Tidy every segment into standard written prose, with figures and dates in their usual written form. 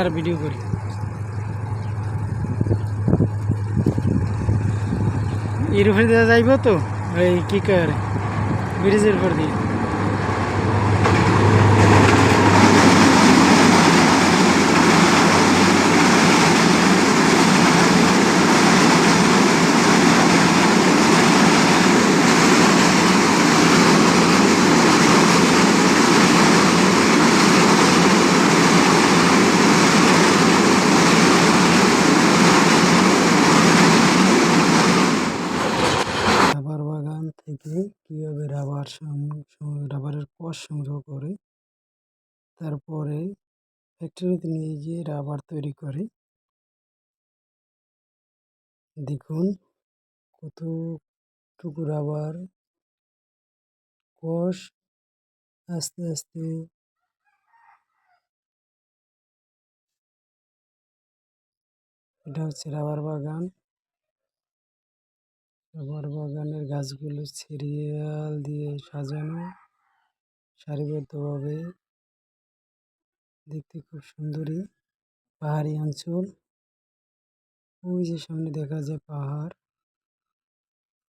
আর video করি। এর উপরে দিয়ে যাইব তো, এই কি করে ব্রিজের উপর দিয়ে। রাবার বাগান থেকে কীভাবে রাবারের কষ সংগ্রহ করে তারপরে ফ্যাক্টরিতে নিয়ে গিয়ে রাবার তৈরি করে। দেখুন কতটুকু রাবার কষ আস্তে আস্তে এটা হচ্ছে রাবার বাগান। রাবার বাগানের গাছগুলো সিরিয়াল দিয়ে সাজানো সারিবদ্ধভাবে, দেখতে খুব সুন্দরী। পাহাড়ি অঞ্চল, ওই যে সামনে দেখা যায় পাহাড়।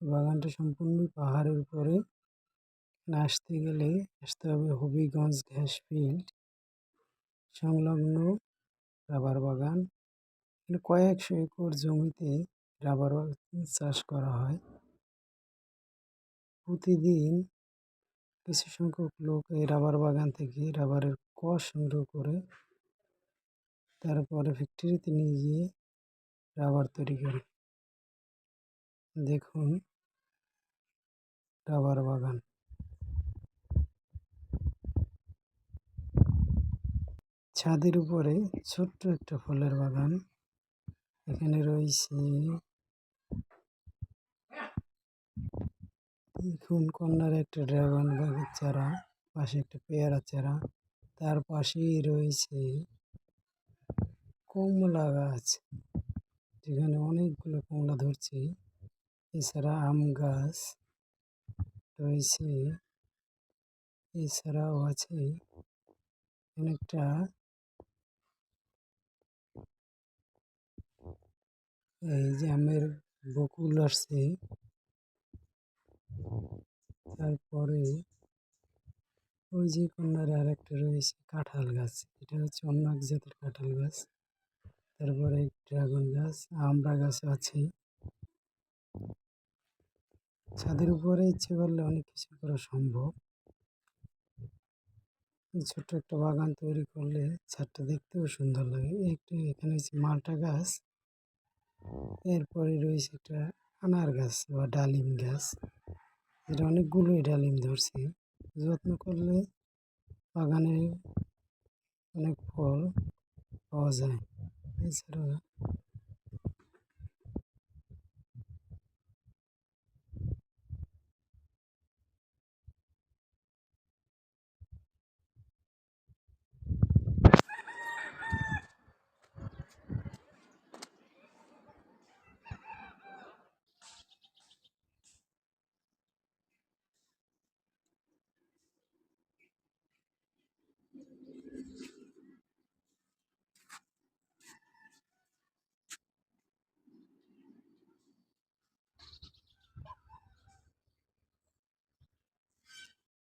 বাগানটা সম্পূর্ণ পাহাড়ের উপরে। আসতে হবে হবিগঞ্জ গ্যাস ফিল্ড সংলগ্ন রাবার বাগান। এখানে কয়েকশো একর জমিতে রাবার চাষ করা হয়। প্রতিদিন কিছু সংখ্যক লোক এই রাবার বাগান থেকে রাবারের কষ সংগ্রহ করে তারপরে ফ্যাক্টরিতে নিয়ে গিয়ে রাবার তৈরি করে। দেখুন রাবার বাগান। ছাদের উপরে ছোট্ট একটা ফলের বাগান। এখানে রয়েছে দেখুন কর্নারে একটা ড্রাগন গাছের চারা, পাশে একটা পেয়ারা চারা, তার পাশেই রয়েছে কমলা গাছ, যেখানে অনেকগুলো কমলা ধরছে। এছাড়া আম গাছ রয়েছে, এছাড়াও আছে অনেকটা এই যে আমের বকুল আসছে। তারপরে ওই যে কর্নারে আর একটা রয়েছে কাঁঠাল গাছ, এটা হচ্ছে অন্য এক জাতের কাঁঠাল গাছ। তারপরে ড্রাগন গাছ, আমড়া গাছ আছে। ছাদের উপরে ইচ্ছে করলে অনেক কিছু করা সম্ভব। ছোট্ট একটা বাগান তৈরি করলে ছাদটা দেখতেও সুন্দর লাগে। এখানে হচ্ছে মালটা গাছ, এরপরে রয়েছে একটা আনার গাছ বা ডালিম গাছ, যেটা অনেকগুলোই ডালিম ধরছে। যত্ন করলে বাগানে অনেক ফল পাওয়া যায়। এছাড়া